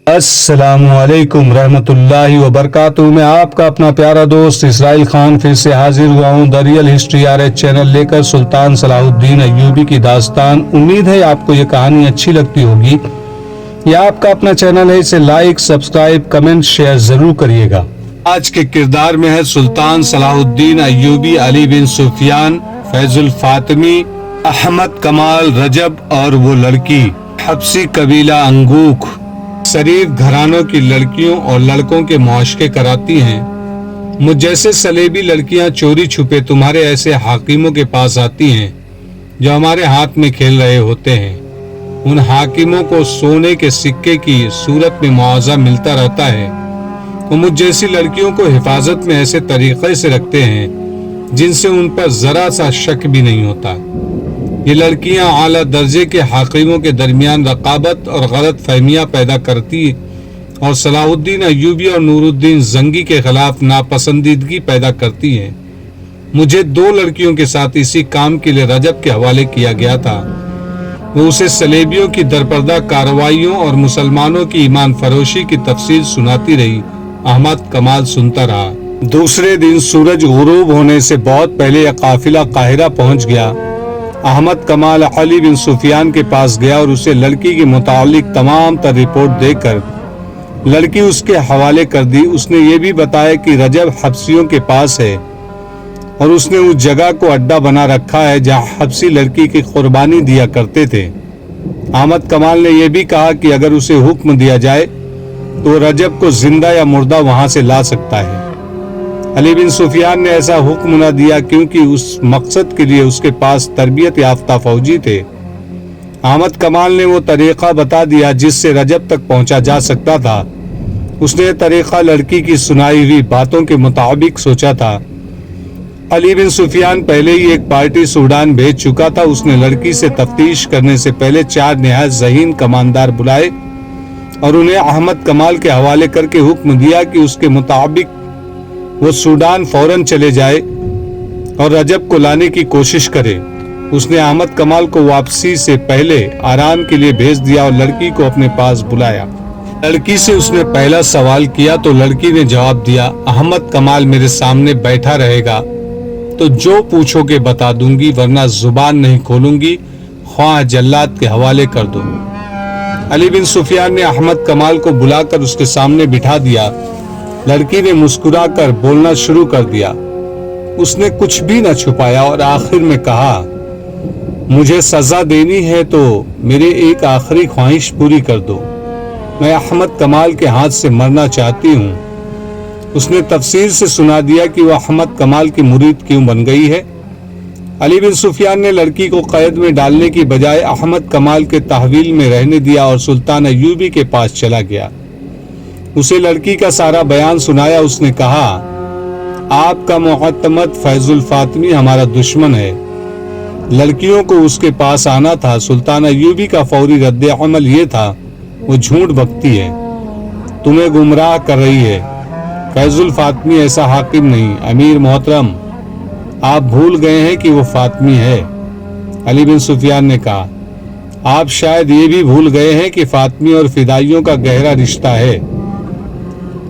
السلام علیکم رحمۃ اللہ وبرکاتہ۔ میں آپ کا اپنا پیارا دوست اسرائیل خان پھر سے حاضر ہوا ہوں the real history RH channel لے کر سلطان صلاح الدین ایوبی کی داستان۔ امید ہے آپ کو یہ کہانی اچھی لگتی ہوگی۔ یہ آپ کا اپنا چینل ہے، اسے لائک، سبسکرائب، کمنٹ، شیئر ضرور کریے گا۔ آج کے کردار میں ہے سلطان صلاح الدین ایوبی، علی بن سفیان، فیض الفاطمی، احمد کمال، رجب اور وہ لڑکی حبشی قبیلہ انگوکھ شریف گھرانوں کی لڑکیوں اور لڑکوں کے معاشقے کراتی ہیں۔ مجھ جیسے سلیبی لڑکیاں چوری چھپے تمہارے ایسے حاکموں کے پاس آتی ہیں جو ہمارے ہاتھ میں کھیل رہے ہوتے ہیں۔ ان حاکموں کو سونے کے سکے کی صورت میں معاوضہ ملتا رہتا ہے۔ وہ مجھ جیسی لڑکیوں کو حفاظت میں ایسے طریقے سے رکھتے ہیں جن سے ان پر ذرا سا شک بھی نہیں ہوتا۔ یہ لڑکیاں اعلیٰ درجے کے حاکموں کے درمیان رقابت اور غلط فہمیاں پیدا کرتی اور صلاح الدین ایوبی اور نور الدین زنگی کے خلاف ناپسندیدگی پیدا کرتی ہیں۔ مجھے 2 لڑکیوں کے ساتھ اسی کام کے لیے رجب کے حوالے کیا گیا تھا۔ وہ اسے سلیبیوں کی درپردہ کارروائیوں اور مسلمانوں کی ایمان فروشی کی تفصیل سناتی رہی۔ احمد کمال سنتا رہا۔ دوسرے دن سورج غروب ہونے سے بہت پہلے یہ قافلہ قاہرہ پہنچ گیا۔ احمد کمال علی بن سفیان کے پاس گیا اور اسے لڑکی کے متعلق تمام تر رپورٹ دے کر لڑکی اس کے حوالے کر دی۔ اس نے یہ بھی بتایا کہ رجب حبشیوں کے پاس ہے اور اس نے اس جگہ کو اڈا بنا رکھا ہے جہاں حبشی لڑکی کی قربانی دیا کرتے تھے۔ احمد کمال نے یہ بھی کہا کہ اگر اسے حکم دیا جائے تو رجب کو زندہ یا مردہ وہاں سے لا سکتا ہے۔ علی بن سفیان نے ایسا حکم نہ دیا کیونکہ اس مقصد کے لیے اس کے پاس تربیت یافتہ فوجی تھے۔ احمد کمال نے وہ طریقہ بتا دیا جس سے رجب تک پہنچا جا سکتا تھا۔ اس نے یہ طریقہ لڑکی کی سنائی ہوئی باتوں کے مطابق سوچا تھا۔ علی بن سفیان پہلے ہی ایک پارٹی سوڈان بھیج چکا تھا۔ اس نے لڑکی سے تفتیش کرنے سے پہلے 4 نہایت ذہین کماندار بلائے اور انہیں احمد کمال کے حوالے کر کے حکم دیا کہ اس کے مطابق وہ سوڈان فوراً چلے جائے اور رجب کو لانے کی کوشش کرے۔ اس نے احمد کمال کو واپسی سے پہلے آرام کے لیے بھیج دیا اور لڑکی کو اپنے پاس بلایا۔ لڑکی سے اس نے پہلا سوال کیا تو لڑکی نے جواب دیا، احمد کمال میرے سامنے بیٹھا رہے گا تو جو پوچھو گے بتا دوں گی، ورنہ زبان نہیں کھولوں گی، خواہ جلاد کے حوالے کر دو۔ علی بن سفیان نے احمد کمال کو بلا کر اس کے سامنے بٹھا دیا۔ لڑکی نے مسکرا کر بولنا شروع کر دیا۔ اس نے کچھ بھی نہ چھپایا اور آخر میں کہا، مجھے سزا دینی ہے تو میرے ایک آخری خواہش پوری کر دو۔ میں احمد کمال کے ہاتھ سے مرنا چاہتی ہوں۔ اس نے تفصیل سے سنا دیا کہ وہ احمد کمال کی مرید کیوں بن گئی ہے۔ علی بن سفیان نے لڑکی کو قید میں ڈالنے کی بجائے احمد کمال کے تحویل میں رہنے دیا اور سلطان ایوبی کے پاس چلا گیا۔ اسے لڑکی کا سارا بیان سنایا۔ اس نے کہا، آپ کا معتمد فیض الفاطمی ہمارا دشمن ہے۔ لڑکیوں کو اس کے پاس آنا تھا۔ سلطان ایوبی کا فوری رد عمل یہ تھا، وہ جھوٹ بکتی ہے، تمہیں گمراہ کر رہی ہے۔ فیض الفاطمی ایسا حاکم نہیں۔ امیر محترم، آپ بھول گئے ہیں کہ وہ فاطمی ہے۔ علی بن سفیان نے کہا، آپ شاید یہ بھی بھول گئے ہیں کہ فاطمی اور فدائیوں کا گہرا رشتہ ہے۔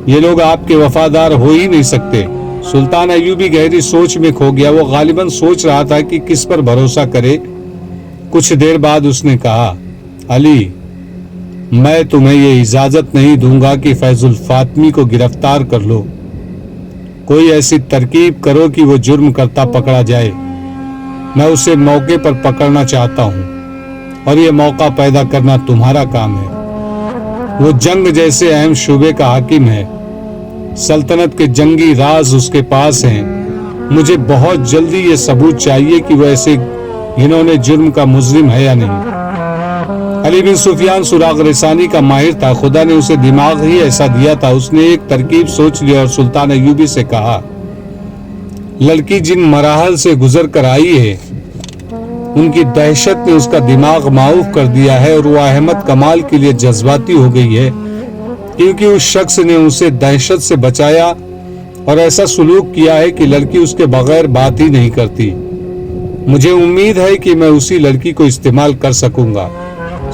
یہ لوگ آپ کے وفادار ہو ہی نہیں سکتے۔ سلطان ایوبی گہری سوچ میں کھو گیا۔ وہ غالباً سوچ رہا تھا کہ کس پر بھروسہ کرے۔ کچھ دیر بعد اس نے کہا، علی، میں تمہیں یہ اجازت نہیں دوں گا کہ فیض الفاطمی کو گرفتار کر لو۔ کوئی ایسی ترکیب کرو کہ وہ جرم کرتا پکڑا جائے۔ میں اسے موقع پر پکڑنا چاہتا ہوں اور یہ موقع پیدا کرنا تمہارا کام ہے۔ وہ جنگ جیسے اہم شعبے کا حاکم ہے۔ سلطنت کے جنگی راز اس کے پاس ہیں۔ مجھے بہت جلدی یہ ثبوت چاہیے کہ وہ ایسے گھنونے جرم کا مجرم ہے یا نہیں۔ علی بن سفیان سراغ رسانی کا ماہر تھا۔ خدا نے اسے دماغ ہی ایسا دیا تھا۔ اس نے ایک ترکیب سوچ لی اور سلطان ایوبی سے کہا، لڑکی جن مراحل سے گزر کر آئی ہے ان کی دہشت نے اس کا دماغ معاف کر دیا ہے اور وہ احمد کمال کے لیے جذباتی ہو گئی ہے کیونکہ اس شخص نے اسے دہشت سے بچایا اور ایسا سلوک کیا ہے کہ لڑکی اس کے بغیر بات ہی نہیں کرتی۔ مجھے امید ہے کہ میں اسی لڑکی کو استعمال کر سکوں گا۔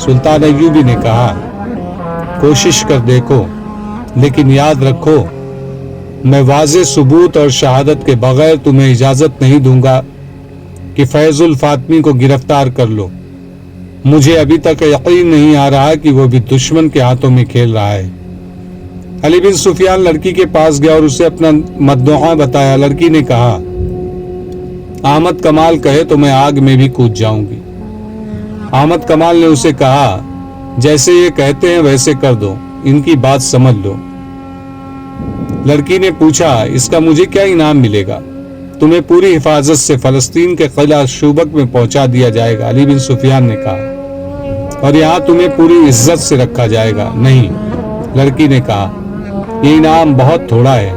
سلطان ایوبی نے کہا، कोशिश कर देखो, लेकिन याद रखो मैं वाज़े सबूत और शहादत के बगैर तुम्हें इजाजत नहीं दूंगा कि फैजुल फातमी को गिरफ्तार कर लो। मुझे अभी तक यकीन नहीं आ रहा कि वो भी दुश्मन के हाथों में खेल रहा है। अली बिन सुफियान लड़की के पास गया और उसे अपना मद्दुआ बताया। लड़की ने कहा, अहमद कमाल कहे तो मैं आग में भी कूद जाऊंगी। अहमद कमाल ने उसे कहा, जैसे ये कहते हैं वैसे कर दो, इनकी बात समझ लो। लड़की ने पूछा, इसका मुझे क्या इनाम मिलेगा? तुम्हें पूरी हिफाजत से फलस्तीन के किला शुबक में पहुंचा दिया जाएगा, अली बिन सुफियान ने कहा, और यहाँ तुम्हें पूरी इज्जत से रखा जाएगा। नहीं, लड़की ने कहा, ये इनाम बहुत थोड़ा है,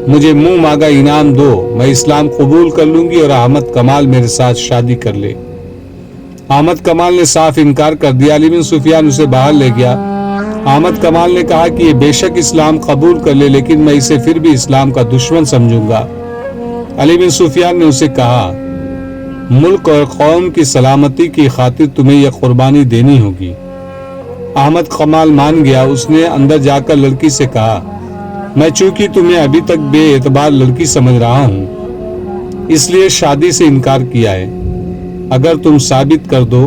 मुझे मुंह मांगा इनाम दो, मैं इस्लाम कबूल कर लूंगी और अहमद कमाल मेरे साथ शादी कर ले। अहमद कमाल ने साफ इनकार कर दिया। अली बिन सुफियान उसे बाहर ले गया। अहमद कमाल ने कहा कि ये बेशक इस्लाम कबूल कर ले, लेकिन मैं इसे फिर भी इस्लाम का दुश्मन समझूंगा। अली बिन सुफियान ने उसे कहा, मुल्क और कौम की सलामती की खातिर तुम्हें यह कुर्बानी देनी होगी। अहमद कमाल मान गया। उसने अंदर जाकर लड़की से कहा, मैं चूंकि तुम्हें अभी तक बेएतबार लड़की समझ रहा हूं, इसलिए शादी से इनकार किया है। अगर तुम साबित कर दो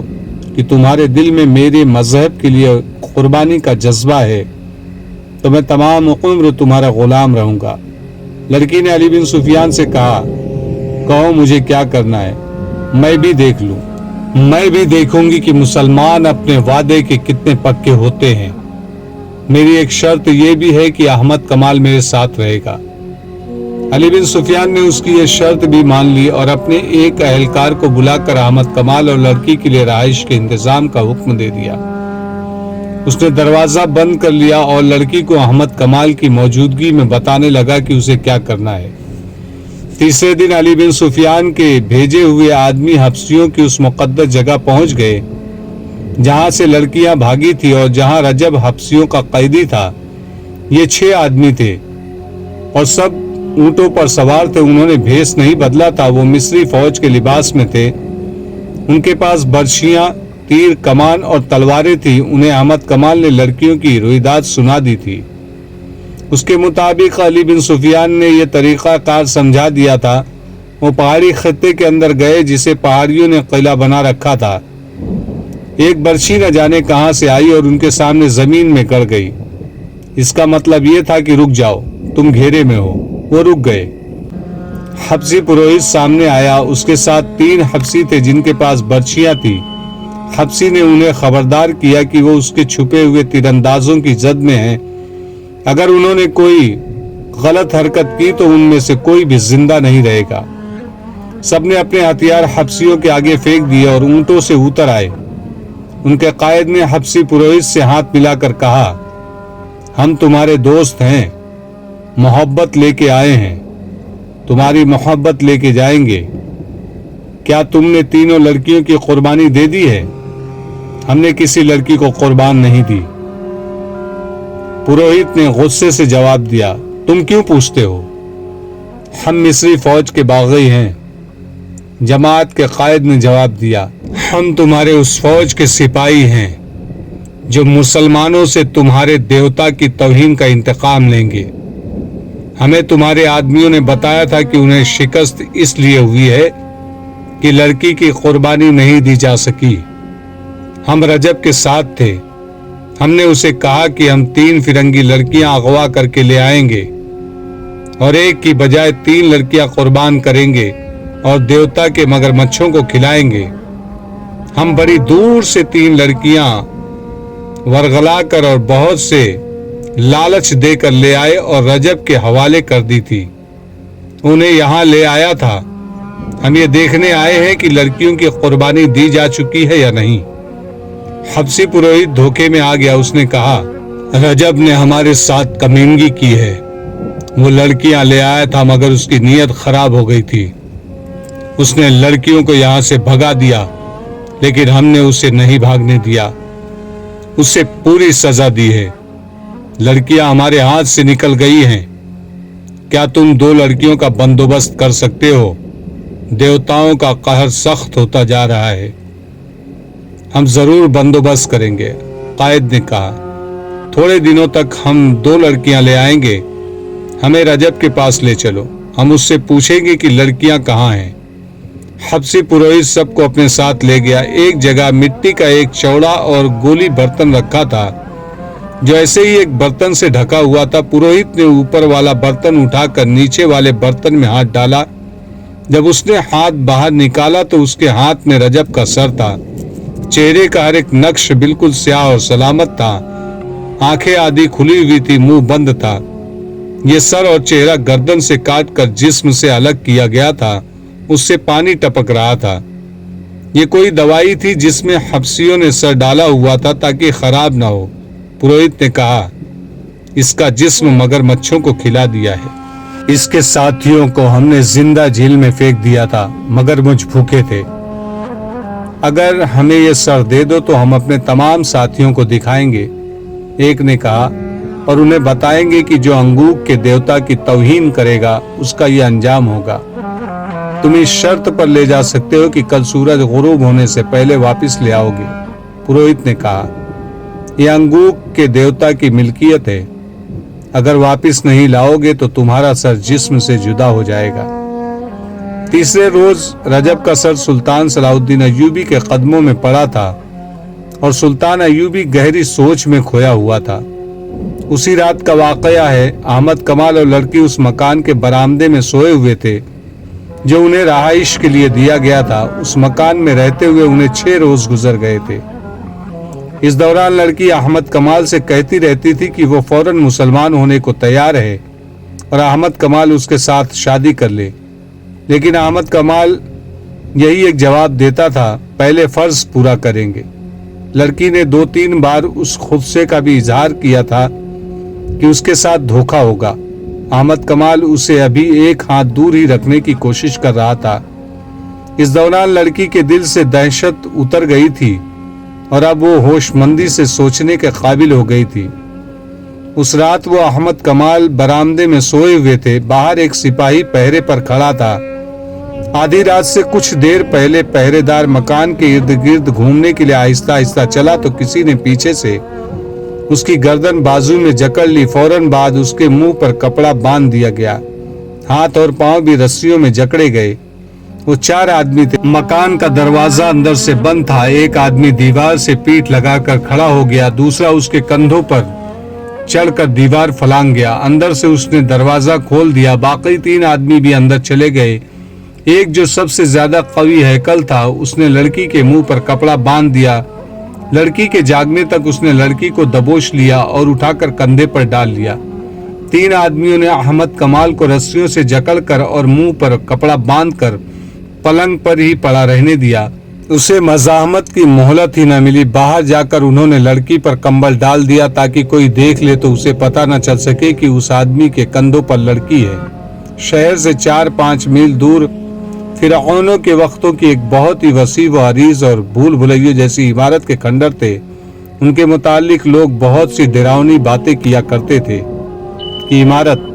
कि तुम्हारे दिल में मेरे मजहब के लिए कुर्बानी का जज्बा है, तो मैं तमाम उम्र तुम्हारा गुलाम रहूंगा। लड़की ने अली बिन सुफियान से कहा, कहो मुझे क्या करना है, मैं भी देख लूं। मैं भी देखूंगी कि मुसलमान अपने वादे के कितने पक्के होते हैं। मेरी एक शर्त यह भी है कि अहमद कमाल मेरे साथ रहेगा। अली बिन सुफियान ने उसकी यह शर्त भी मान ली और अपने एक अहलकार को बुलाकर अहमद कमाल और लड़की के लिए रहाइश के इंतजाम का हुक्म दे दिया। उसने दरवाजा बंद कर लिया और लड़की को अहमद कमाल की मौजूदगी में बताने लगा कि उसे क्या करना है। तीसरे दिन अली बिन सुफियान के भेजे हुए आदमी हब्सियों की उस मुकद्दस जगह पहुंच गए जहां से लड़कियां भागी थी और जहां रजब हब्सियों का कैदी था। ये 6 आदमी थे और सब ऊंटों पर सवार थे। उन्होंने भेष नहीं बदला था, वो मिस्री फौज के लिबास में थे। उनके पास बर्शियां, तीर, कमान और तलवारें थी। उन्हें अहमद कमाल ने लड़कियों की रुईदाद सुना दी थी। उसके मुताबिक अली बिन सुफियान ने यह तरीका कार समझा दिया था। वो पहाड़ी खत्ते के अंदर गए जिसे पहाड़ियों ने किला बना रखा था। एक बर्छी न जाने कहां से आई और उनके सामने जमीन में गड़ गई। इसका मतलब यह था कि रुक जाओ, तुम घेरे में हो। वो रुक गए। हब्सी पुरोहित सामने आया। उसके साथ 3 हब्सी थे जिनके पास बर्छियां थी। हब्सी ने उन्हें खबरदार किया कि वो उसके छुपे हुए तीरंदाजों की जद में हैं। अगर उन्होंने कोई गलत हरकत की तो उनमें से कोई भी जिंदा नहीं रहेगा। सबने अपने हथियार हब्सियों के आगे फेंक दिए और ऊंटों से उतर आए। उनके कायद ने हब्सी पुरोहित से हाथ मिलाकर कहा, हम तुम्हारे दोस्त हैं, मोहब्बत लेके आए हैं, तुम्हारी मोहब्बत लेके जाएंगे। क्या तुमने तीनों लड़कियों की कुर्बानी दे दी है? हमने किसी लड़की को कुर्बान नहीं दी। पुरोहित ने गुस्से से जवाब दिया, तुम क्यों पूछते हो? हम मिस्री फौज के बागी हैं। जमात के कायद ने जवाब दिया, हम तुम्हारे उस फौज के सिपाही हैं जो मुसलमानों से तुम्हारे देवता की तौहीन का इंतकाम लेंगे। हमें तुम्हारे आदमियों ने बताया था कि उन्हें शिकस्त इसलिए हुई है कि लड़की की कुर्बानी नहीं दी जा सकी। हम रजब के साथ थे। हमने उसे कहा कि हम 3 फिरंगी लड़कियां अगवा करके ले आएंगे और एक की बजाय 3 लड़कियां कुर्बान करेंगे और देवता के मगरमच्छों को खिलाएंगे। हम बड़ी दूर से 3 लड़कियां वरगला कर और बहुत से लालच देकर ले आए और रजब के हवाले कर दी थी। उन्हें यहाँ ले आया था। हम ये देखने आए हैं कि लड़कियों की कुर्बानी दी जा चुकी है या नहीं। हब्सी पुरोहित धोखे में आ गया। उसने कहा, रजब ने हमारे साथ कमीनगी की है। वो लड़कियां ले आया था मगर उसकी नीयत खराब हो गई थी। उसने लड़कियों को यहाँ से भगा दिया, लेकिन हमने उसे नहीं भागने दिया। उसे पूरी सजा दी है। लड़कियां हमारे हाथ से निकल गई हैं। क्या तुम 2 लड़कियों का बंदोबस्त कर सकते हो? देवताओं का कहर सख्त होता जा रहा है। हम जरूर बंदोबस्त करेंगे, कायद ने कहा। थोड़े दिनों तक हम 2 लड़कियां ले आएंगे, हमें रजब के पास ले चलो, हम उससे पूछेंगे कि लड़कियां कहाँ हैं। हबसी पुरोहित सबको अपने साथ ले गया। एक जगह मिट्टी का एक चौड़ा और गोली बर्तन रखा था, जो ऐसे ही एक बर्तन से ढका हुआ था। पुरोहित ने ऊपर वाला बर्तन उठाकर नीचे वाले बर्तन में हाथ डाला। जब उसने हाथ बाहर निकाला तो उसके हाथ में रजब का सर था। चेहरे का हर एक नक्श बिल्कुल स्याह और सलामत था। आंखें आधी खुली हुई थी, मुंह बंद था। ये सर और चेहरा गर्दन से काटकर जिस्म से अलग किया गया था, उससे पानी टपक रहा था। ये कोई दवाई थी जिसमें हबसियों ने सर डाला हुआ था ताकि खराब ना हो। पुरोहित ने कहा, इसका जिस्म मगरमच्छों को खिला दिया है। इसके साथियों को हमने जिंदा झील में फेंक दिया था, मगरमच्छ भूखे थे। अगर हमें ये सर दे दो तो हम अपने तमाम साथियों को दिखाएंगे, एक ने कहा, और उन्हें बताएंगे कि जो अंगूक के देवता की तौहीन करेगा उसका ये अंजाम होगा। तुम इस शर्त पर ले जा सकते हो कि कल सूरज गुरूब होने से पहले वापस ले आओगे। पुरोहित ने कहा, यह अंगूक के देवता की मिल्कियत है, अगर वापस नहीं लाओगे तो तुम्हारा सर जिस्म से जुदा हो जाएगा। तीसरे रोज रजब का सर सुल्तान सलाहुद्दीन अय्यूबी के कदमों में पड़ा था और सुल्तान अय्यूबी गहरी सोच में खोया हुआ था। उसी रात का वाकया है। अहमद कमाल और लड़की उस मकान के बरामदे में सोए हुए थे जो उन्हें रहाइश के लिए दिया गया था। उस मकान में रहते हुए उन्हें 6 रोज गुजर गए थे। इस दौरान लड़की अहमद कमाल से कहती रहती थी कि वो फौरन मुसलमान होने को तैयार है और अहमद कमाल उसके साथ शादी कर ले, लेकिन अहमद कमाल यही एक जवाब देता था, पहले फर्ज पूरा करेंगे। लड़की ने 2-3 बार उस खुदसे का भी इजहार किया था कि उसके साथ धोखा होगा। अहमद कमाल उसे अभी एक हाथ दूर ही रखने की कोशिश कर रहा था। इस दौरान लड़की के दिल से दहशत उतर गई थी और अब वो होशमंदी से सोचने के काबिल हो गई थी। उस रात वो अहमद कमाल बरामदे में सोए हुए थे। बाहर एक सिपाही पहरे पर खड़ा था। आधी रात से कुछ देर पहले पहरेदार मकान के इर्द गिर्द घूमने के लिए आहिस्ता आहिस्ता चला तो किसी ने पीछे से उसकी गर्दन बाजू में जकड़ ली। फौरन बाद उसके मुंह पर कपड़ा बांध दिया गया, हाथ और पांव भी रस्सियों में जकड़े गए। वो 4 आदमी थे। मकान का दरवाजा अंदर से बंद था। एक आदमी दीवार से पीठ लगाकर खड़ा हो गया, दूसरा उसके कंधों पर चढ़कर दीवार फलांग गया। अंदर से उसने दरवाजा खोल दिया। बाकी 3 आदमी भी अंदर चले गए। एक जो सबसे ज्यादा कवी हैकल था, उसने लड़की के मुंह पर कपड़ा बांध दिया। लड़की के जागने तक उसने लड़की को दबोच लिया और उठाकर कंधे पर डाल लिया। 3 आदमियों ने अहमद कमाल को रस्सियों से जकड़कर और मुंह पर कपड़ा बांधकर पलंग पर ही पड़ा रहने दिया। उसे मज़ाहमत की मोहलत ही न मिली। बाहर जाकर उन्होंने लड़की पर कंबल डाल दिया ताकि कोई देख ले तो उसे पता न चल सके कि उस आदमी के कंधों पर लड़की है। शहर से 4-5 मील दूर फिरौनों के वक्तों की एक बहुत ही वसी व अरीज और भूल भुलैया जैसी इमारत के खंडर थे। उनके मुतालिक लोग बहुत सी डरावनी बातें किया करते थे कि इमारत